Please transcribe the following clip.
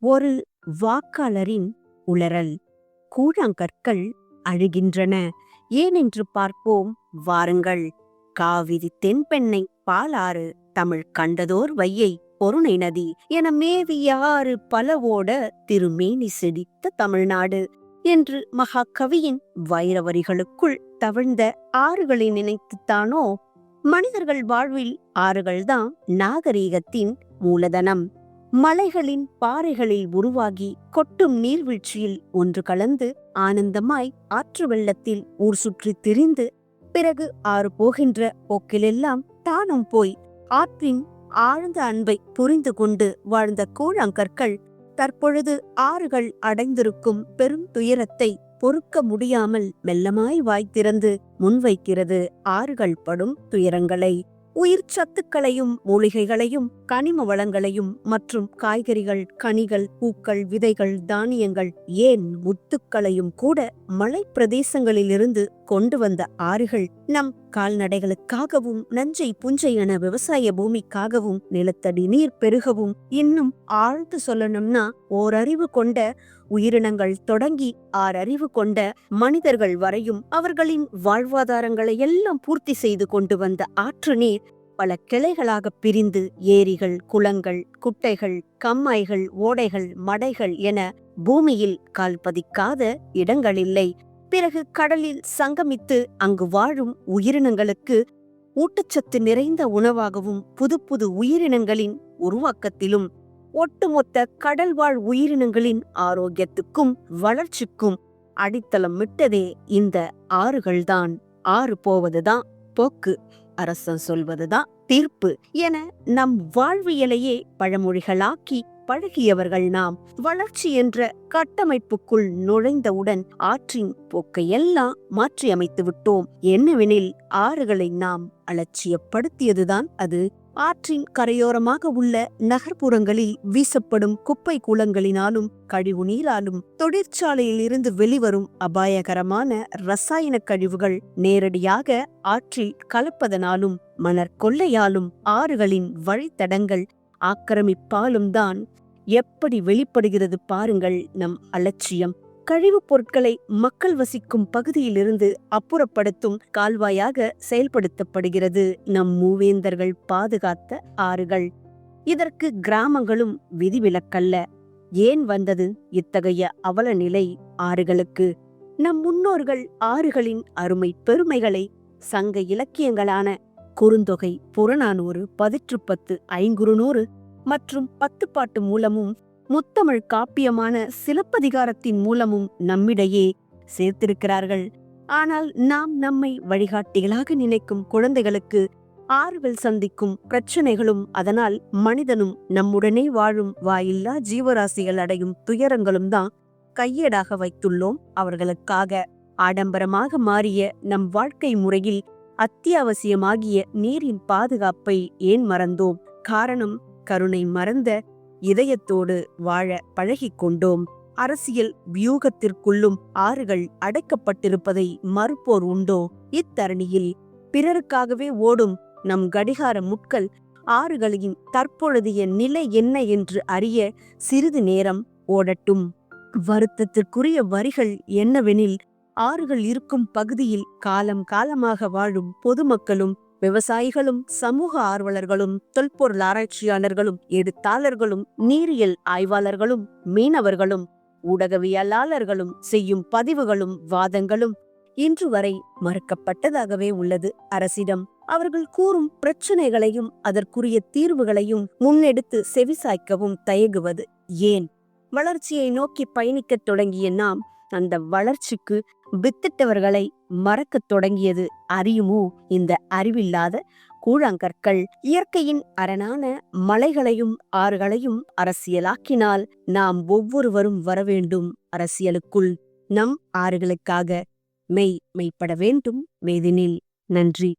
ஒரு வாக்காளரின் உளறல். கூழாங்கற்கள் அழுகின்றன. ஏனென்று பார்ப்போம் வாருங்கள். காவிரி தென்பெண்ணை பாலாறு தமிழ் கண்டதோர் வையை பொருணை நதி என மேவிய ஆறு பலவோட திருமேனி செழித்த தமிழ்நாடு என்று மகாகவியின் வைரவரிகளுக்குள் தவழ்ந்த ஆறுகளை நினைத்துத்தானோ மனிதர்கள் வாழ்வில் ஆறுகள்தான் நாகரீகத்தின் மூலதனம். மலைகளின் பாறைகளில் உருவாகி கொட்டும் நீர்வீழ்ச்சியில் ஒன்று கலந்து ஆனந்தமாய் ஆற்று வெள்ளத்தில் ஊர் சுற்றி திரிந்து பிறகு ஆறு போகின்ற போக்கிலெல்லாம் தானும் போய் ஆற்றின் ஆழ்ந்த அன்பை புரிந்து கொண்டு வாழ்ந்த கூழாங்கற்கள் தற்பொழுது ஆறுகள் அடைந்திருக்கும் பெரும் துயரத்தை பொறுக்க முடியாமல் மெல்லமாய் வாய்த்திறந்து முன்வைக்கிறது ஆறுகள் படும் துயரங்களை. உயிர் சத்துக்களையும் மூலிகைகளையும் கனிம வளங்களையும் மற்றும் காய்கறிகள், கனிகள், பூக்கள், விதைகள், தானியங்கள், ஏன் முத்துக்களையும் கூட மலை பிரதேசங்களிலிருந்து கொண்டு வந்த ஆறுகள் நம் கால்நடைகளுக்காகவும் நஞ்சை புஞ்சை என விவசாய பூமிக்காகவும் நிலத்தடி நீர் பெருகவும் இன்னும் ஆழ்ந்து சொல்லணும்னா ஓரறிவு கொண்ட உயிரினங்கள் தொடங்கி ஆறறிவு கொண்ட மனிதர்கள் வரையும் அவர்களின் வாழ்வாதாரங்களை எல்லாம் பூர்த்தி செய்து கொண்டு வந்த ஆற்று நீர் பல கிளைகளாக பிரிந்து ஏரிகள், குளங்கள், குட்டைகள், கம்மாய்கள், ஓடைகள், மடைகள் என பூமியில் கால் பதிக்காத இடங்களில்லை. பிறகு கடலில் சங்கமித்து அங்கு வாழும் உயிரினங்களுக்கு ஊட்டச்சத்து நிறைந்த உணவாகவும் புது புது உயிரினங்களின் உருவாக்கத்திலும் ஒட்டுமொத்த கடல்வாழ் உயிரினங்களின் ஆரோக்கியத்துக்கும் வளர்ச்சிக்கும் அடித்தளம் விட்டதே இந்த ஆறுகள்தான். ஆறு போவதுதான் போக்கு, அரசன் சொல்வதுதான் தீர்ப்பு என நம் வாழ்வியலையே பழமொழிகளாக்கி பழகியவர்கள் நாம். வளர்ச்சி என்ற கட்டமைப்புக்குள் நுழைந்தவுடன் ஆற்றின் போக்கையெல்லாம் மாற்றி அமைத்து விட்டோம். என்னவெனில் ஆறுகளை நாம் அலட்சியப்படுத்தியதுதான் அது. ஆற்றின் கரையோரமாக உள்ள நகர்ப்புறங்களில் வீசப்படும் குப்பை கூளங்களினாலும் கழிவு நீராலும் தொழிற்சாலையில் இருந்து வெளிவரும் அபாயகரமான ரசாயன கழிவுகள் நேரடியாக ஆற்றில் கலப்பதனாலும் மணற்கொள்ளையாலும் ஆறுகளின் வழித்தடங்கள் ஆக்கிரமிப்பாலும் தான் எப்படி வெளிப்படுகிறது பாருங்கள் நம் அலட்சியம். கழிவுப் பொருட்களை மக்கள் வசிக்கும் பகுதியிலிருந்து அப்புறப்படுத்தும் கால்வாயாக செயல்படுத்தப்படுகிறது நம் மூவேந்தர்கள் பாதுகாத்த ஆறுகள். இதற்கு கிராமங்களும் விதிவிலக்கல்ல. ஏன் வந்தது இத்தகைய அவல நிலை ஆறுகளுக்கு? நம் முன்னோர்கள் ஆறுகளின் அருமை பெருமைகளை சங்க இலக்கியங்களான குறுந்தொகை, புறநானூறு, பதிற்றுப்பத்து, ஐங்குறுநூறு மற்றும் பத்துப்பாட்டு மூலமும் முத்தமிழ் காப்பியமான சிலப்பதிகாரத்தின் மூலமும் நம்மிடையே சேர்த்திருக்கிறார்கள். ஆனால் நாம் நம்மை வழிகாட்டிகளாக நினைக்கும் குழந்தைகளுக்கு ஆறுகள் சந்திக்கும் பிரச்சனைகளும் அதனால் மனிதனும் நம்முடனே வாழும் வாயில்லா ஜீவராசிகள் அடையும் துயரங்களும் தான் கையேடாக வைத்துள்ளோம் அவர்களுக்காக. ஆடம்பரமாக மாறிய நம் வாழ்க்கை முறையில் அத்தியாவசியமாகிய நீரின் பாதுகாப்பை ஏன் மறந்தோம்? காரணம், கருணை மறந்த இதயத்தோடு வாழ பழகிக் கொண்டோம். அரசியல் வியூகத்திற்குள்ளும் ஆறுகள் அடைக்கப்பட்டிருப்பதை மறுப்போர் உண்டோ? இத்தரணியில் பிறருக்காகவே ஓடும் நம் கடிகார முட்கள் ஆறுகளின் தற்பொழுதைய நிலை என்ன என்று அறிய சிறிது நேரம் ஓடட்டும். வருத்தத்திற்குரிய வரிகள் என்னவெனில், ஆறுகள் இருக்கும் பகுதியில் காலம் காலமாக வாழும் பொதுமக்களும் விவசாயிகளும் சமூக ஆர்வலர்களும் தொல்பொருள் ஆராய்ச்சியாளர்களும் எழுத்தாளர்களும் நீரியல் ஆய்வாளர்களும் மீனவர்களும் ஊடகவியலாளர்களும் செய்யும் பதிவுகளும் வாதங்களும் இன்று வரை மறுக்கப்பட்டதாகவே உள்ளது அரசிடம். அவர்கள் கூறும் பிரச்சனைகளையும் அதற்குரிய தீர்வுகளையும் முன்னெடுத்து செவிசாய்க்கவும் தயங்குவது ஏன்? வளர்ச்சியை நோக்கி பயணிக்கத் தொடங்கிய நாம் அந்த வளர்ச்சிக்கு வித்திட்டவர்களை மறக்கத் தொடங்கியது அறியுமோ இந்த அறிவில்லாத கூழாங்கற்கள்? இயற்கையின் அரணான மலைகளையும் ஆறுகளையும் அரசியலாக்கினால் நாம் ஒவ்வொருவரும் வரவேண்டும் அரசியலுக்குள். நம் ஆறுகளுக்காக மெய்ப்பட வேண்டும் வேதினில். நன்றி.